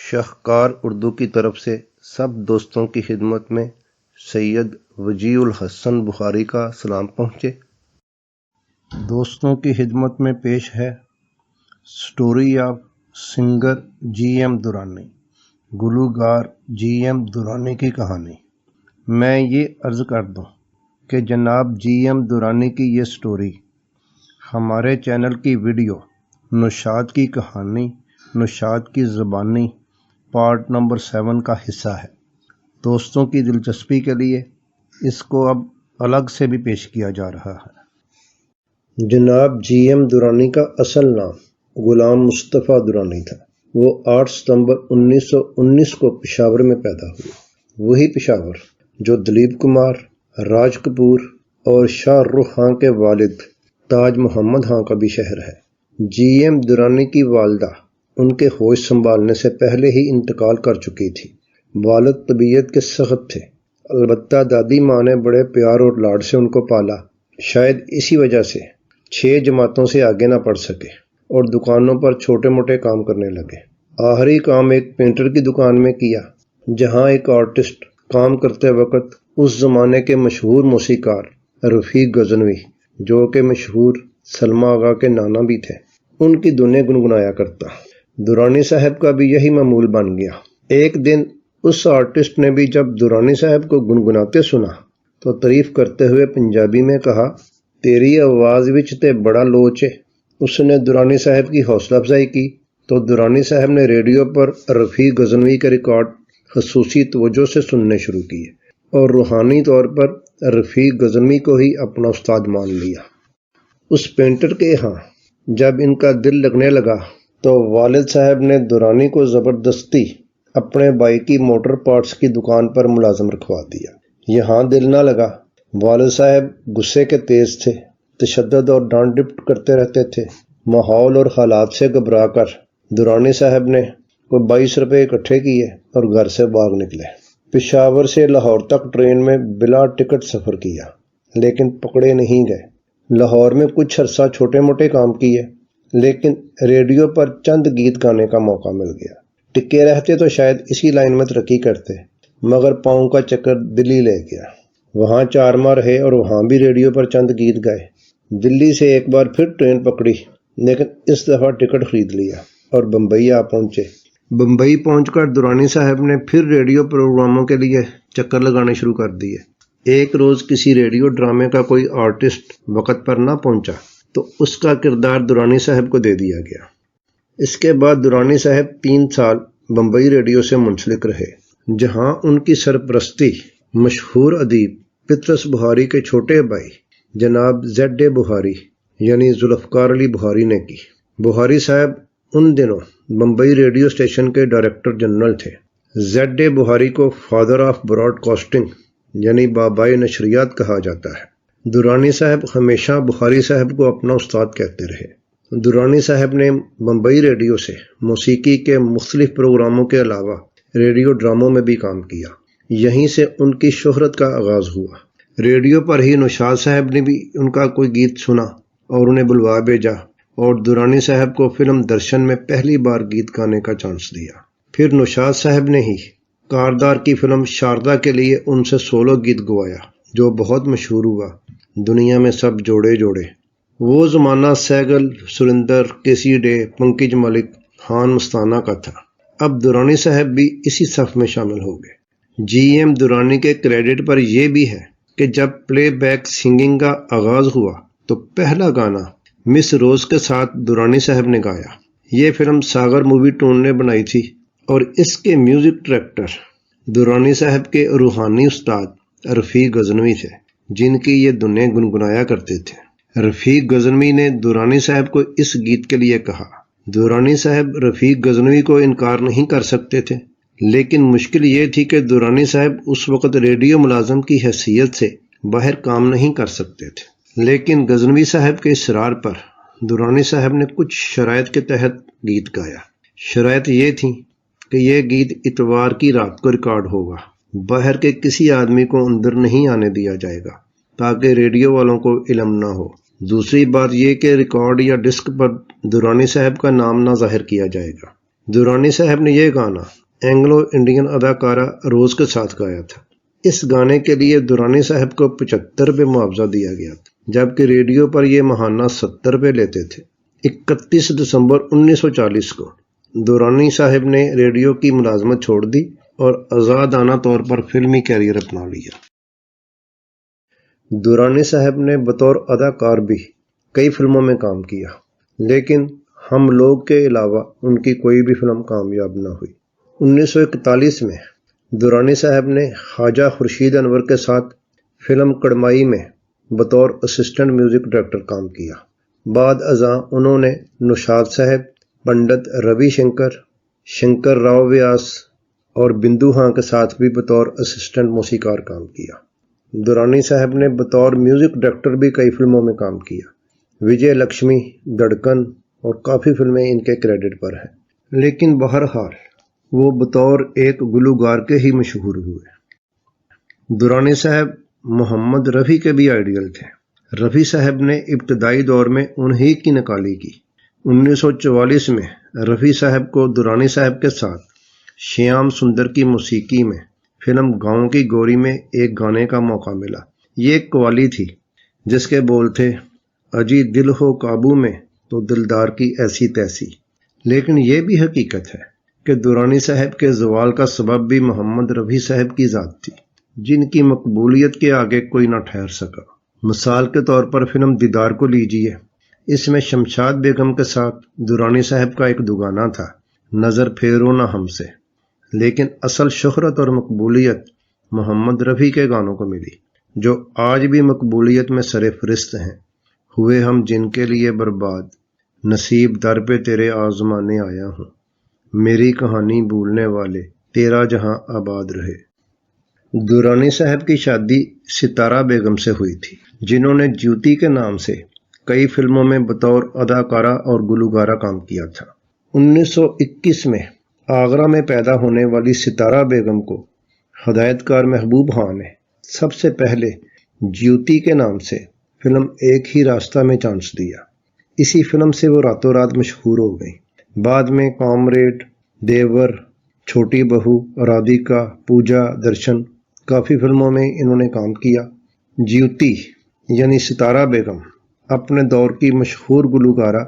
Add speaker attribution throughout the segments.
Speaker 1: شاہکار اردو کی طرف سے سب دوستوں کی خدمت میں سید وجیہ الحسن بخاری کا سلام پہنچے۔ دوستوں کی خدمت میں پیش ہے story of singer G M Durrani, گلوکار جی ایم درانی کی کہانی۔ میں یہ عرض کر دوں کہ جناب جی ایم درانی کی یہ سٹوری ہمارے چینل کی ویڈیو نشاط کی کہانی، نشاط کی زبانی پارٹ نمبر 7 کا حصہ ہے۔ دوستوں کی دلچسپی کے لیے اس کو اب الگ سے بھی پیش کیا جا رہا ہے۔ جناب جی ایم درانی کا اصل نام غلام مصطفیٰ درانی تھا۔ وہ 8 ستمبر 1919 کو پشاور میں پیدا ہوئے۔ وہی پشاور جو دلیپ کمار، راج کپور اور شاہ رخ خان کے والد تاج محمد خان کا بھی شہر ہے۔ جی ایم درانی کی والدہ ان کے ہوش سنبھالنے سے پہلے ہی انتقال کر چکی تھی۔ والد طبیعت کے سخت تھے، البتہ دادی ماں نے بڑے پیار اور لاڈ سے ان کو پالا۔ شاید اسی وجہ سے 6 جماعتوں سے آگے نہ پڑھ سکے اور دکانوں پر چھوٹے موٹے کام کرنے لگے۔ آخری کام ایک پینٹر کی دکان میں کیا، جہاں ایک آرٹسٹ کام کرتے وقت اس زمانے کے مشہور موسیقار رفیق غزنوی، جو کہ مشہور سلمی آغا کے نانا بھی تھے، ان کی دھنیں گنگنایا کرتا۔ درانی صاحب کا بھی یہی معمول بن گیا۔ ایک دن اس آرٹسٹ نے بھی جب درانی صاحب کو گنگناتے سنا تو تعریف کرتے ہوئے پنجابی میں کہا، تیری آواز وچ تے بڑا لوچ ہے۔ اس نے درانی صاحب کی حوصلہ افزائی کی تو درانی صاحب نے ریڈیو پر رفیق غزنوی کے ریکارڈ خصوصی توجہ سے سننے شروع کیے اور روحانی طور پر رفیق غزنوی کو ہی اپنا استاد مان لیا۔ اس پینٹر کے ہاں جب ان کا دل لگنے لگا تو والد صاحب نے درانی کو زبردستی اپنے بھائی کی موٹر پارٹس کی دکان پر ملازم رکھوا دیا۔ یہاں دل نہ لگا۔ والد صاحب غصے کے تیز تھے، تشدد اور ڈانٹ ڈپٹ کرتے رہتے تھے۔ ماحول اور حالات سے گھبرا کر درانی صاحب نے کوئی 22 روپے اکٹھے کیے اور گھر سے بھاگ نکلے۔ پشاور سے لاہور تک ٹرین میں بلا ٹکٹ سفر کیا، لیکن پکڑے نہیں گئے۔ لاہور میں کچھ عرصہ چھوٹے موٹے کام کیے، لیکن ریڈیو پر چند گیت گانے کا موقع مل گیا۔ ٹکے رہتے تو شاید اسی لائن میں ترقی کرتے، مگر پاؤں کا چکر دلی لے گیا۔ وہاں 4 ماہ رہے اور وہاں بھی ریڈیو پر چند گیت گائے۔ دلی سے ایک بار پھر ٹرین پکڑی، لیکن اس دفعہ ٹکٹ خرید لیا اور بمبئی آ پہنچے۔ بمبئی پہنچ کر درانی صاحب نے پھر ریڈیو پروگراموں کے لیے چکر لگانے شروع کر دیے۔ ایک روز کسی ریڈیو ڈرامے کا کوئی آرٹسٹ وقت پر نہ پہنچا تو اس کا کردار درانی صاحب کو دے دیا گیا۔ اس کے بعد درانی صاحب 3 سال بمبئی ریڈیو سے منسلک رہے، جہاں ان کی سرپرستی مشہور ادیب پطرس بخاری کے چھوٹے بھائی جناب زیڈ اے بخاری یعنی ذوالفقار علی بخاری نے کی۔ بخاری صاحب ان دنوں بمبئی ریڈیو اسٹیشن کے ڈائریکٹر جنرل تھے۔ زیڈ اے بخاری کو فادر آف براڈ کاسٹنگ یعنی بابائے نشریات کہا جاتا ہے۔ درانی صاحب ہمیشہ بخاری صاحب کو اپنا استاد کہتے رہے۔ درانی صاحب نے بمبئی ریڈیو سے موسیقی کے مختلف پروگراموں کے علاوہ ریڈیو ڈراموں میں بھی کام کیا۔ یہیں سے ان کی شہرت کا آغاز ہوا۔ ریڈیو پر ہی نشاط صاحب نے بھی ان کا کوئی گیت سنا اور انہیں بلوا بھیجا اور درانی صاحب کو فلم درشن میں پہلی بار گیت گانے کا چانس دیا۔ پھر نشاط صاحب نے ہی کاردار کی فلم شاردا کے لیے ان سے سولو گیت گوایا، جو بہت مشہور ہوا، دنیا میں سب جوڑے جوڑے۔ وہ زمانہ سہگل، سریندر، کیسی ڈے، پنکج ملک، خان مستانہ کا تھا۔ اب درانی صاحب بھی اسی صف میں شامل ہو گئے۔ جی ایم درانی کے کریڈٹ پر یہ بھی ہے کہ جب پلے بیک سنگنگ کا آغاز ہوا تو پہلا گانا مس روز کے ساتھ درانی صاحب نے گایا۔ یہ فلم ساگر مووی ٹون نے بنائی تھی اور اس کے میوزک ڈائریکٹر درانی صاحب کے روحانی استاد رفیق غزنوی تھے، جن کی یہ دھنیں گنگنایا کرتے تھے۔ رفیق غزنوی نے درانی صاحب کو اس گیت کے لیے کہا۔ درانی صاحب رفیق غزنوی کو انکار نہیں کر سکتے تھے، لیکن مشکل یہ تھی کہ درانی صاحب اس وقت ریڈیو ملازم کی حیثیت سے باہر کام نہیں کر سکتے تھے۔ لیکن غزنوی صاحب کے اصرار پر درانی صاحب نے کچھ شرائط کے تحت گیت گایا۔ شرائط یہ تھی کہ یہ گیت اتوار کی رات کو ریکارڈ ہوگا، باہر کے کسی آدمی کو اندر نہیں آنے دیا جائے گا تاکہ ریڈیو والوں کو علم نہ ہو۔ دوسری بات یہ کہ ریکارڈ یا ڈسک پر درانی صاحب کا نام نہ ظاہر کیا جائے گا۔ درانی صاحب نے یہ گانا اینگلو انڈین اداکارہ روز کے ساتھ گایا تھا۔ اس گانے کے لیے درانی صاحب کو 75 روپے معاوضہ دیا گیا تھا، جبکہ ریڈیو پر یہ ماہانہ 70 روپے لیتے تھے۔ 31 دسمبر 1940 کو درانی صاحب نے ریڈیو کی ملازمت چھوڑ دی اور آزادانہ طور پر فلمی کیریئر اپنا لیا۔ درانی صاحب نے بطور اداکار بھی کئی فلموں میں کام کیا، لیکن ہم لوگ کے علاوہ ان کی کوئی بھی فلم کامیاب نہ ہوئی۔ 1941 میں درانی صاحب نے خواجہ خورشید انور کے ساتھ فلم کڑمائی میں بطور اسسٹنٹ میوزک ڈائریکٹر کام کیا۔ بعد ازاں انہوں نے نوشاد صاحب، پنڈت روی شنکر، شنکر راؤ ویاس اور بندو ہاں کے ساتھ بھی بطور اسسٹنٹ موسیقار کام کیا۔ درانی صاحب نے بطور میوزک ڈائریکٹر بھی کئی فلموں میں کام کیا۔ وجے لکشمی، دھڑکن اور کافی فلمیں ان کے کریڈٹ پر ہیں، لیکن بہرحال وہ بطور ایک گلوکار کے ہی مشہور ہوئے۔ درانی صاحب محمد رفیع کے بھی آئیڈیل تھے۔ رفیع صاحب نے ابتدائی دور میں انہی کی نقالی کی۔ 1944 میں رفیع صاحب کو درانی صاحب کے ساتھ شیام سندر کی موسیقی میں فلم گاؤں کی گوری میں ایک گانے کا موقع ملا۔ یہ ایک قوالی تھی جس کے بول تھے، اجی دل ہو قابو میں تو دلدار کی ایسی تیسی۔ لیکن یہ بھی حقیقت ہے کہ درانی صاحب کے زوال کا سبب بھی محمد رفیع صاحب کی ذات تھی، جن کی مقبولیت کے آگے کوئی نہ ٹھہر سکا۔ مثال کے طور پر فلم دیدار کو لیجئے، اس میں شمشاد بیگم کے ساتھ درانی صاحب کا ایک دگانا تھا، نظر پھیرو نہ ہم سے، لیکن اصل شہرت اور مقبولیت محمد رفیع کے گانوں کو ملی، جو آج بھی مقبولیت میں سر فہرست ہیں۔ ہوئے ہم جن کے لیے برباد، نصیب در پہ تیرے آزمانے آیا ہوں، میری کہانی بھولنے والے تیرا جہاں آباد رہے۔ درانی صاحب کی شادی ستارہ بیگم سے ہوئی تھی، جنہوں نے جیوتی کے نام سے کئی فلموں میں بطور اداکارہ اور گلوکارہ کام کیا تھا۔ 1921 میں آگرہ میں پیدا ہونے والی ستارہ بیگم کو ہدایت کار محبوب خان نے سب سے پہلے جیوتی کے نام سے فلم ایک ہی راستہ میں چانس دیا۔ اسی فلم سے وہ راتوں رات مشہور ہو گئی۔ بعد میں کامریڈ، دیور، چھوٹی بہو، رادھیکا، پوجا، درشن، کافی فلموں میں انہوں نے کام کیا۔ جیوتی یعنی ستارہ بیگم اپنے دور کی مشہور گلوکارہ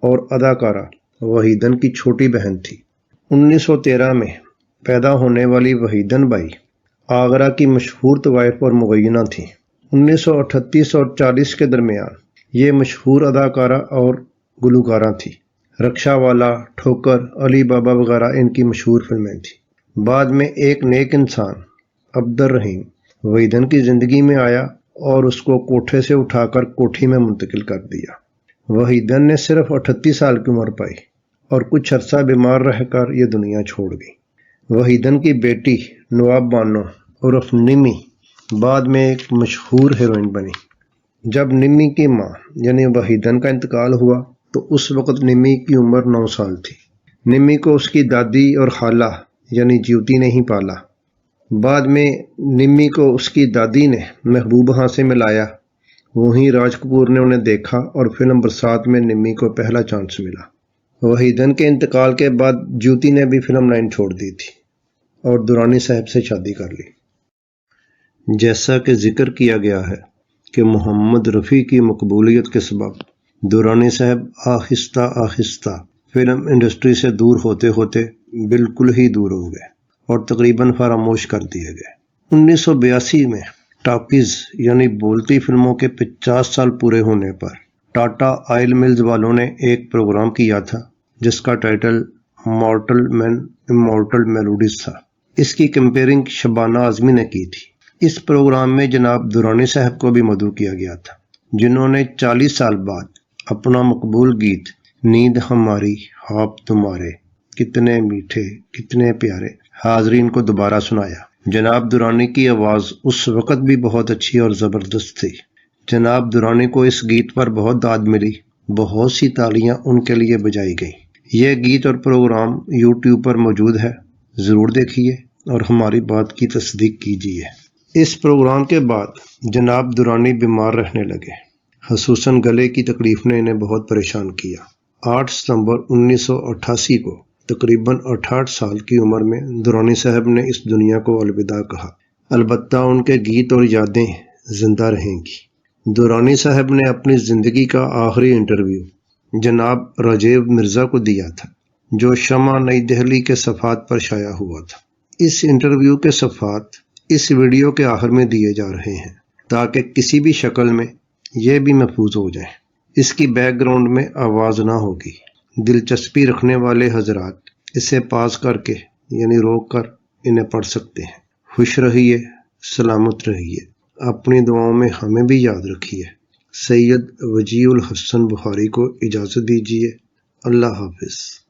Speaker 1: اور اداکارہ وحیدن کی چھوٹی بہن تھی۔ 1913 میں پیدا ہونے والی وحیدن بائی آگرہ کی مشہور طوائف اور مغینہ تھیں۔ 1938 اور 40 کے درمیان یہ مشہور اداکارہ اور گلوکارہ تھی۔ رکشا والا، ٹھوکر، علی بابا وغیرہ ان کی مشہور فلمیں تھیں۔ بعد میں ایک نیک انسان عبد الرحیم وحیدن کی زندگی میں آیا اور اس کو کوٹھے سے اٹھا کر کوٹھی میں منتقل کر دیا۔ وحیدن نے صرف 38 سال کی عمر پائی اور کچھ عرصہ بیمار رہ کر یہ دنیا چھوڑ گئی۔ وحیدن کی بیٹی نواب بانو عرف نمی بعد میں ایک مشہور ہیروئن بنی۔ جب نمی کی ماں یعنی وحیدن کا انتقال ہوا تو اس وقت نمی کی عمر 9 سال تھی۔ نمی کو اس کی دادی اور خالہ یعنی جیوتی نے ہی پالا۔ بعد میں نمی کو اس کی دادی نے محبوب خان سے ملایا، وہیں راج کپور نے انہیں دیکھا اور فلم برسات میں نمی کو پہلا چانس ملا۔ وحیدن کے انتقال کے بعد جیوتی نے بھی فلم لائن چھوڑ دی تھی اور درانی صاحب سے شادی کر لی۔ جیسا کہ ذکر کیا گیا ہے کہ محمد رفیع کی مقبولیت کے سبب درانی صاحب آہستہ آہستہ فلم انڈسٹری سے دور ہوتے ہوتے بالکل ہی دور ہو گئے اور تقریباً فراموش کر دیے گئے۔ 1982 میں ٹاکیز یعنی بولتی فلموں کے 50 سال پورے ہونے پر ٹاٹا آئل ملز والوں نے ایک پروگرام کیا تھا جس کا ٹائٹل مارٹل مین امارٹل میلوڈیز تھا۔ اس کی کمپیئرنگ شبانہ اعظمی نے کی تھی۔ اس پروگرام میں جناب درانی صاحب کو بھی مدعو کیا گیا تھا، جنہوں نے 40 سال بعد اپنا مقبول گیت نیند ہماری خواب تمہارے کتنے میٹھے کتنے پیارے حاضرین کو دوبارہ سنایا۔ جناب درانی کی آواز اس وقت بھی بہت اچھی اور زبردست تھی۔ جناب درانی کو اس گیت پر بہت داد ملی، بہت سی تالیاں ان کے لیے بجائی گئیں۔ یہ گیت اور پروگرام یوٹیوب پر موجود ہے، ضرور دیکھیے اور ہماری بات کی تصدیق کیجیے۔ اس پروگرام کے بعد جناب درانی بیمار رہنے لگے، خصوصاً گلے کی تکلیف نے انہیں بہت پریشان کیا۔ 8 ستمبر 1988 کو تقریباً 68 سال کی عمر میں درانی صاحب نے اس دنیا کو الوداع کہا۔ البتہ ان کے گیت اور یادیں زندہ رہیں گی۔ درانی صاحب نے اپنی زندگی کا آخری انٹرویو جناب راجیو مرزا کو دیا تھا، جو شمع نئی دہلی کے صفحات پر شائع ہوا تھا۔ اس انٹرویو کے صفحات اس ویڈیو کے آخر میں دیے جا رہے ہیں تاکہ کسی بھی شکل میں یہ بھی محفوظ ہو جائے۔ اس کی بیک گراؤنڈ میں آواز نہ ہوگی۔ دلچسپی رکھنے والے حضرات اسے پاز کر کے یعنی روک کر انہیں پڑھ سکتے ہیں۔ خوش رہیے، سلامت رہیے، اپنی دعاؤں میں ہمیں بھی یاد رکھیے۔ سید وجیہ الحسن بخاری کو اجازت دیجیے۔ اللہ حافظ۔